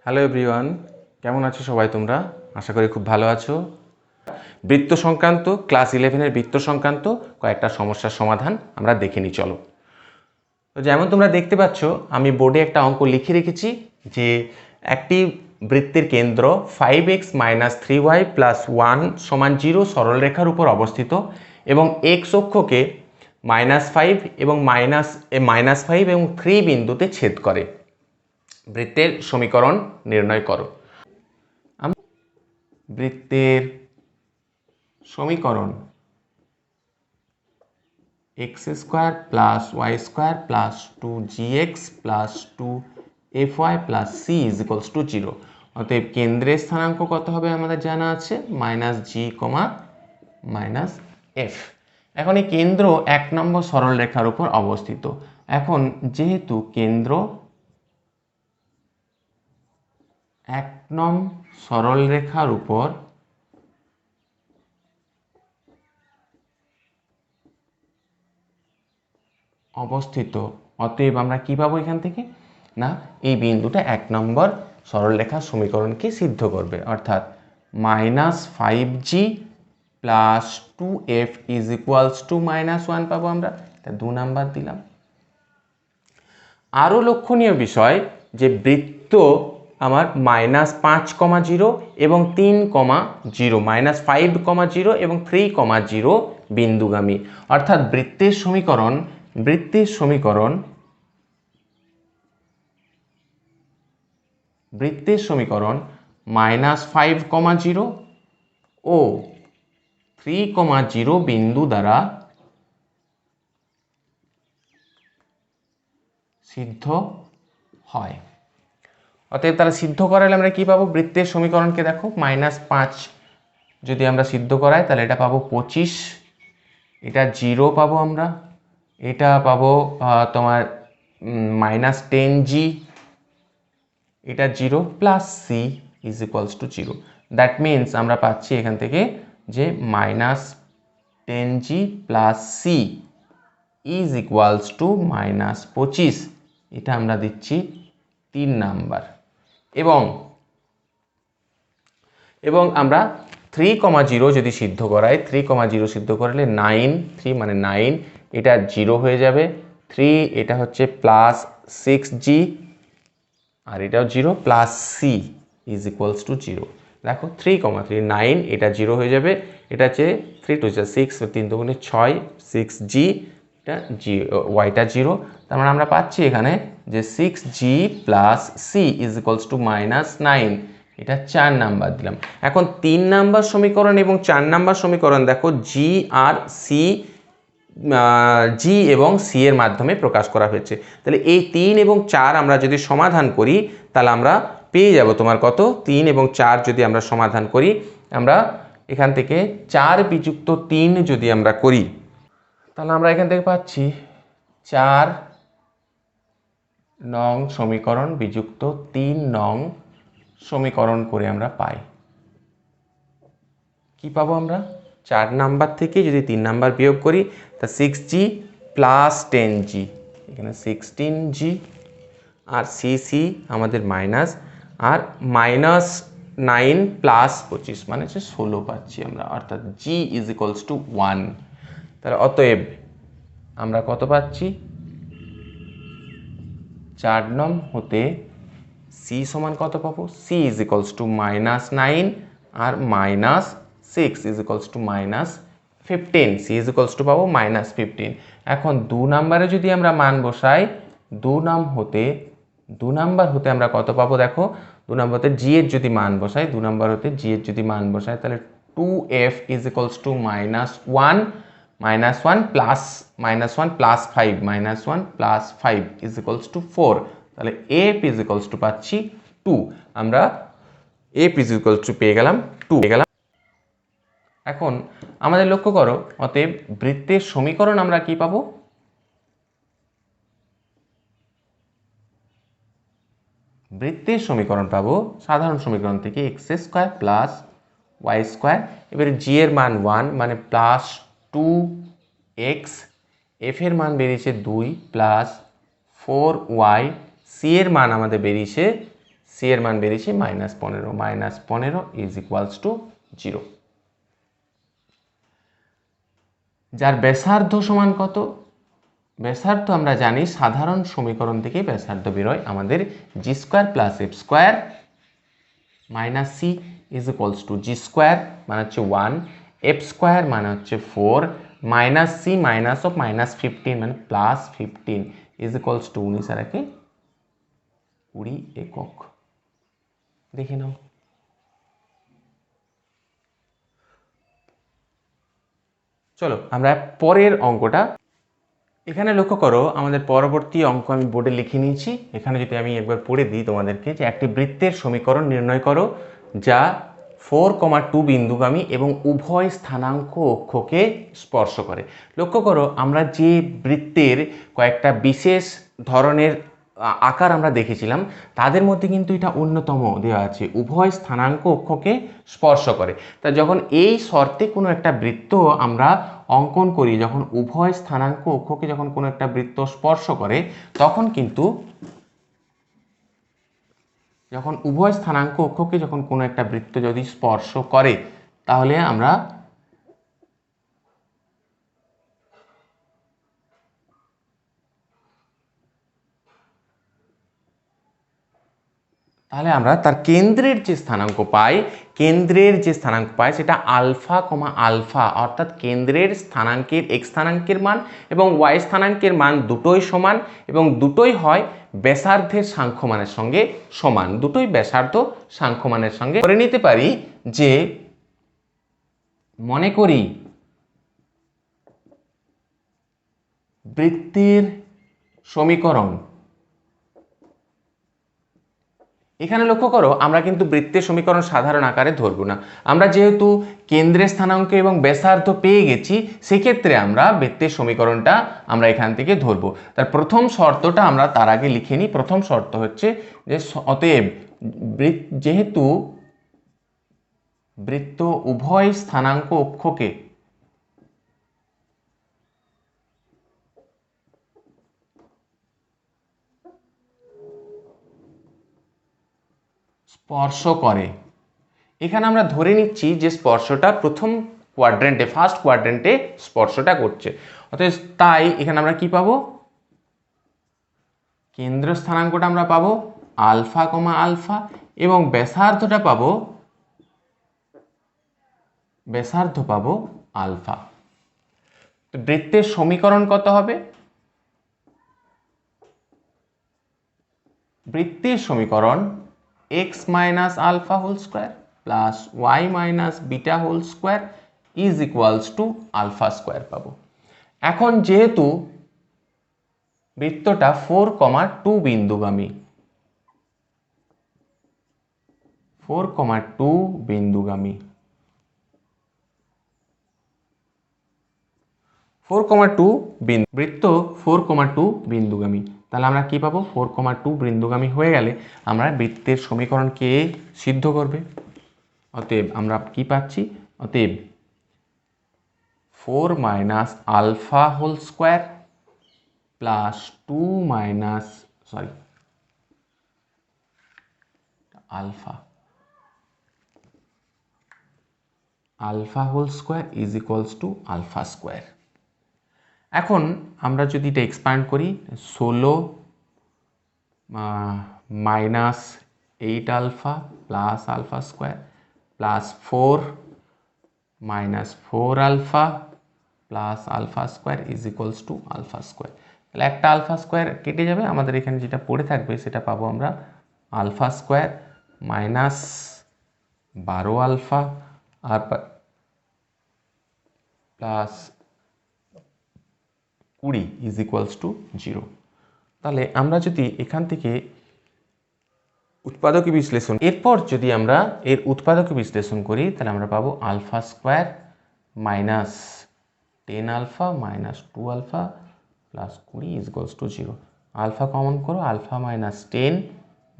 Hello everyone, কেমন আছো সবাই? তোমরা আশা করি খুব ভালো আছো। বৃত্ত সংক্রান্ত ক্লাস 11-এর বৃত্ত সংক্রান্ত কয়েকটা সমস্যার সমাধান আমরা দেখে নিই, চলো। তো যেমন তোমরা দেখতে পাচ্ছ, আমি বোর্ডে একটা অঙ্ক লিখে রেখেছি যে একটি বৃত্তের কেন্দ্র 5x - 3y + 1 = 0 সরলরেখার উপর অবস্থিত এবং x অক্ষকে -5 এবং -5 এবং 3 বিন্দুতে ছেদ করে। বৃত্তের সমীকরণ নির্ণয় করো। বৃত্তের সমীকরণ x² + y² + 2gx + 2fy + c = 0। অতএব কেন্দ্রের স্থানাঙ্ক কত হবে আমাদের জানা আছে, -g, -f। এখন এই কেন্দ্র 1 নম্বর সরলরেখার উপর অবস্থিত। এখন যেহেতু কেন্দ্র 1 নং সরলরেখার উপর অবস্থিত, অতএব আমরা কি পাবো এখান থেকে? না, এই বিন্দুটা 1 নম্বর সরলরেখার সমীকরণকে সিদ্ধ করবে, অর্থাৎ -5g + 2f = -1 পাবো আমরা। এটা 2 নাম্বার দিলাম। আরও লক্ষণীয় বিষয় যে বৃত্ত আমার -5,0 এবং 3,0 -5,0 এবং 3,0 বিন্দুগামী, অর্থাৎ বৃত্তের সমীকরণ -5,0 ও 3,0 বিন্দু দ্বারা সিদ্ধ হয়। অতএব তারা সিদ্ধ করালে আমরা কি পাবো? বৃত্তের সমীকরণকে দেখো, -5 যদি আমরা সিদ্ধ করাই তাহলে এটা পাবো 25, এটা 0 পাবো আমরা, এটা পাবো তোমার -10g, এটা 0 + c = 0। দ্যাট মিনস আমরা পাচ্ছি এখান থেকে যে -10g + c = -25। এটা আমরা দিচ্ছি 3 নাম্বার। এবং আমরা 3,0 যদি সিদ্ধ করাই, 3,0 সিদ্ধ করলে 9, 3 মানে 9, এটা 0 হয়ে যাবে। 3 এটা হচ্ছে +6g আর এটাও 0 + c = 0। দেখো 3,3 9, এটা 0 হয়ে যাবে। এটা হচ্ছে 3 2 6, 3 2 6, 6g, এটা yটা 0। তার মানে আমরা পাচ্ছি এখানে যে 6g + c = -9। এটা 4 নাম্বার দিলাম। এখন 3 নাম্বার সমীকরণ এবং 4 নাম্বার সমীকরণ দেখো, জি এবং সি এর মাধ্যমে প্রকাশ করা হয়েছে। তাহলে এই 3 এবং 4 আমরা যদি সমাধান করি তাহলে আমরা পেয়ে যাব তোমার কত? 3 এবং 4 যদি আমরা সমাধান করি, আমরা এখান থেকে 4 বিযুক্ত 3 যদি আমরা করি তাহলে আমরা এখান থেকে পাচ্ছি 4 নং সমীকরণ বিযুক্ত 3 নং সমীকরণ করে আমরা পাই। কি পাবো আমরা? 4 নাম্বার থেকে যদি 3 নাম্বার বিয়োগ করি তা 6g + 10g, এখানে 16g, আর সি আমাদের মাইনাস, আর -9 + 25 মানে হচ্ছে 16 পাচ্ছি আমরা, অর্থাৎ g = 1। তাহলে অতএব আমরা কত পাচ্ছি? 4 নং হতে c সমান কত পাবো? c = -9 আর -6 = -15, c = পাবো -15। এখন 2 নাম্বারে যদি আমরা মান বসাই, 2 নাম্বার হতে আমরা কত পাবো? দেখো, 2 নাম্বার হতে g এর যদি মান বসাই, 2 নাম্বার হতে g এর যদি মান বসাই তাহলে 2f = -1 + 5 = 4। তাহলে f পাচ্ছি 2। আমরা f পেয়ে গেলাম 2। এখন আমাদের লক্ষ্য করো, অতএব বৃত্তের সমীকরণ আমরা কি পাবো? বৃত্তের সমীকরণ পাবো সাধারণ সমীকরণ থেকে x² + y², এবারে g এর মান 1 মানে +2x, f এর মান বেরিয়েছে 2 + 4y, c এর মান আমাদের বেরিয়েছে সি এর মান বেরিয়েছে -15, -15 ইজ ইকুয়ালস টু 0। যার ব্যাসার্ধ সমান কত? ব্যাসার্ধ আমরা জানি সাধারণ সমীকরণ থেকে ব্যাসার্ধ বেরোয় আমাদের G square plus F square minus C is equals to G square মানে হচ্ছে 1, এফ স্কোয়ার মানে হচ্ছে 4, মাইনাস সি মাইনাস অফ -15 মানে +15 ইজ ইকুয়ালস টু 19 আর 20 একক। দেখে নাও। চলো আমরা পরের অঙ্কটা, এখানে লক্ষ্য করো আমাদের পরবর্তী অঙ্ক আমি বোর্ডে লিখে নিয়েছি। এখানে যদি আমি একবার পড়ে দিই তোমাদেরকে, যে একটি বৃত্তের সমীকরণ নির্ণয় করো যা 4,2 বিন্দুগামী এবং উভয় স্থানাঙ্ক অক্ষকে স্পর্শ করে। লক্ষ্য করো আমরা যে বৃত্তের কয়েকটা বিশেষ ধরনের আকার আমরা দেখেছিলাম, তাদের মধ্যে কিন্তু এটা অন্যতম দেওয়া আছে, উভয় স্থানাঙ্ক অক্ষকে স্পর্শ করে। তা যখন এই শর্তে কোনো একটা বৃত্ত আমরা অঙ্কন করি, যখন উভয় স্থানাঙ্ক অক্ষকে যখন কোনো একটা বৃত্ত স্পর্শ করে, তখন কিন্তু যখন উভয় স্থানাঙ্ক অক্ষকে যখন কোনো একটা বৃত্ত যদি স্পর্শ করে, তাহলে আমরা তার কেন্দ্রের যে স্থানাঙ্ক পাই, সেটা আলফা কমা আলফা, অর্থাৎ কেন্দ্রের স্থানাঙ্কের এক্স স্থানাঙ্কের মান এবং ওয়াই স্থানাঙ্কের মান দুটোই সমান এবং দুটোই হয় ব্যাসার্ধের সাংখ্যমানের সঙ্গে সমান। দুটোই ব্যাসার্ধ সাংখ্যমানের সঙ্গে। ধরে নিতে পারি যে, মনে করি বৃত্তের সমীকরণ, এখানে লক্ষ্য করো আমরা কিন্তু বৃত্তের সমীকরণ সাধারণ আকারে ধরব না। আমরা যেহেতু কেন্দ্রের স্থানাঙ্ক এবং ব্যাসার্ধ পেয়ে গেছি, সেক্ষেত্রে আমরা বৃত্তের সমীকরণটা আমরা এখান থেকে ধরব। তার প্রথম শর্তটা আমরা তার আগে লিখে নিই। প্রথম শর্ত হচ্ছে যে অতএব যেহেতু বৃত্ত উভয় স্থানাঙ্ক অক্ষকে স্পর্শ করে, এখানে আমরা ধরে নিচ্ছি যে স্পর্শটা প্রথম কোয়াড্রেন্টে, ফার্স্ট কোয়াড্রেন্টে স্পর্শটা করছে। অতএব তাই এখানে আমরা কি পাবো? কেন্দ্র স্থানাঙ্কটা আমরা পাবো আলফা কমা আলফা এবং ব্যাসার্ধটা পাবো আলফা। তো বৃত্তের সমীকরণ কত হবে? বৃত্তের সমীকরণ x minus alpha whole square plus y minus beta whole square is equals to alpha square পাবো। এখন যেহেতু বৃত্তটা 4,2 বিন্দুগামী, 4,2 বিন্দুগামী, 4,2 বৃত্ত 4,2 বিন্দুগামী, তাহলে আমরা কি পাবো? 4,2 বিন্দুগামী হয়ে গেলে আমরা বৃত্তের সমীকরণকে সিদ্ধ করবে। অতএব আমরা কি পাচ্ছি? অতএব 4 minus alpha whole square plus 2 minus alpha whole square is equals to alpha square. এখন আমরা যদি এটা এক্সপ্যান্ড করি, 16 minus 8 alpha plus alpha square plus 4 minus 4 alpha plus alpha square is equals to alpha square. তাহলে একটা alpha square কেটে যাবে, আমাদের এখানে যেটা পড়ে থাকবে সেটা পাবো আমরা আলফা স্কোয়ার মাইনাস 12 আলফা আর প্লাস 20 ইজ ইকুয়ালস টু 0। তাহলে আমরা যদি এখান থেকে উৎপাদক বিশ্লেষণ, এরপর যদি আমরা এর উৎপাদক বিশ্লেষণ করি, তাহলে আমরা পাবো alpha square minus 10 alpha minus 2 alpha plus 20 is equals to 0। Alpha common করো, আলফা মাইনাস 10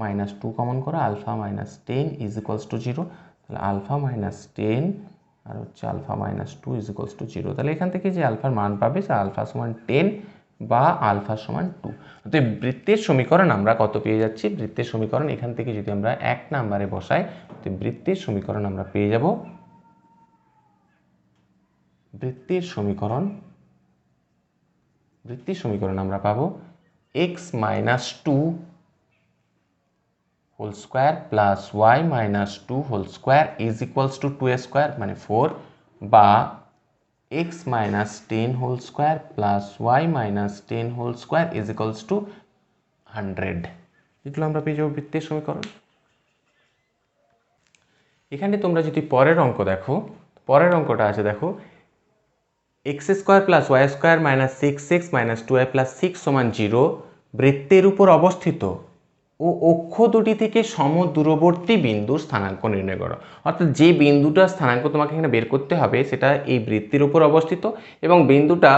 মাইনাস 2 কমন করো, alpha minus 10 is equals to 0। তাহলে আলফা মাইনাস 10 আর হচ্ছে alpha minus 2 is equals to 0। তাহলে এখান থেকে যে আলফার মান পাবে সে আলফা সমান 10 বা আলফা সমান 2। তো বৃত্তের সমীকরণ আমরা কত পেয়ে যাচ্ছি? বৃত্তের সমীকরণ এখান থেকে যদি আমরা 1 নম্বরে বসাই, তো বৃত্তের সমীকরণ আমরা পেয়ে যাব, বৃত্তের সমীকরণ আমরা পাবো x minus 2 whole square plus y minus 2 whole square is equals to 2 square মানে 4, বা x minus 10 whole square plus y minus 10 whole square is equals to 100। এগুলো আমরা পেয়ে যাবো বৃত্তের সমীকরণ। এখানে তোমরা যদি পরের অঙ্ক দেখো, পরের অঙ্কটা আছে দেখো, x square plus y square minus 6x minus 2y plus 6 সমান 0 বৃত্তের উপর অবস্থিত ও অক্ষ দুটি থেকে সমদূরবর্তী বিন্দুর স্থানাঙ্ক নির্ণয় করো। অর্থাৎ যে বিন্দুটার স্থানাঙ্ক তোমাকে এখানে বের করতে হবে সেটা এই বৃত্তের উপর অবস্থিত এবং বিন্দুটা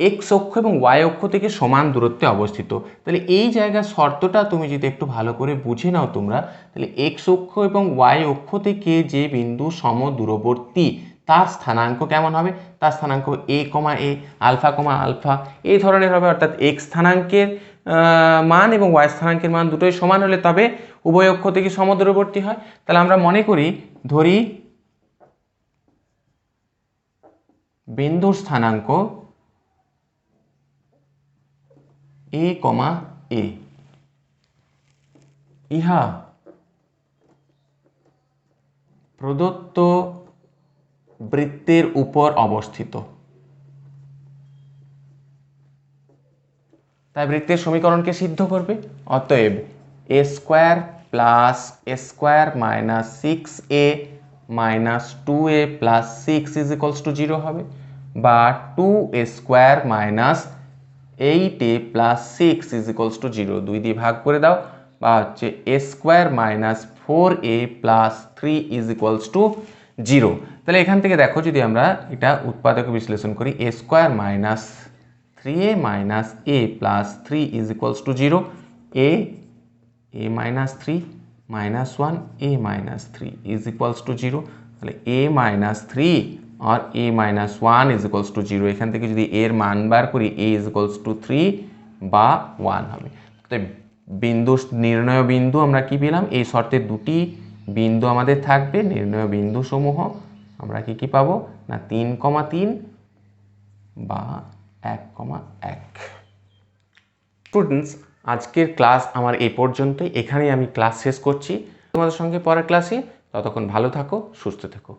এক্স অক্ষ এবং ওয়াই অক্ষ থেকে সমান দূরত্বে অবস্থিত। তাহলে এই জায়গার শর্তটা তুমি যদি একটু ভালো করে বুঝে নাও তোমরা, তাহলে এক্স অক্ষ এবং ওয়াই অক্ষ থেকে যে বিন্দু সমদূরবর্তী তার স্থানাঙ্ক কেমন হবে? তার স্থানাঙ্ক এ কমা এ, আলফা কমা আলফা এই ধরনের হবে। অর্থাৎ এক্স স্থানাঙ্কের মান এবং ওয়াই স্থানাঙ্কের মান দুটোই সমান হলে তবে উভয় অক্ষ থেকে সমদূরবর্তী হয়। তাহলে আমরা মনে করি, ধরি বিন্দুর স্থানাঙ্ক এ কমা এ, ইহা প্রদত্ত বৃত্তের উপর অবস্থিত। তাই বৃত্তের সমীকরণকে সিদ্ধ করবে। অতএব A square plus A square minus 6a minus 2a plus 6 is equals to 0 হবে, বা 2a square minus 8a plus 6 is equals to 0, 2 দিয়ে ভাগ করে দাও, বা হচ্ছে A square minus 4a plus 3 is equals to 0। তাহলে এখান থেকে দেখো, যদি আমরা এটা উৎপাদক বিশ্লেষণ করি, A square minus 3a minus a plus 3 is equals to 0, a minus 3 minus 1 a minus 3 is equals to 0। তাহলে a মাইনাস 3 আর a minus 1 is equals to 0। এখান থেকে যদি এর মান বার করি, a ইজ ইকুয়ালস টু 3 বা 1 হবে। তো বিন্দু নির্ণয় বিন্দু আমরা কি পেলাম? এই শর্তে দুটি বিন্দু আমাদের থাকবে। নির্ণয় বিন্দু সমূহ আমরা কি পাবো না 3,3 বা 1,1। স্টুডেন্টস, আজকের ক্লাস আমার এই পর্যন্তই। এখানেই আমি ক্লাস শেষ করছি। তোমাদের সঙ্গে পরের ক্লাসে, ততক্ষণ ভালো থাকো, সুস্থ থেকো।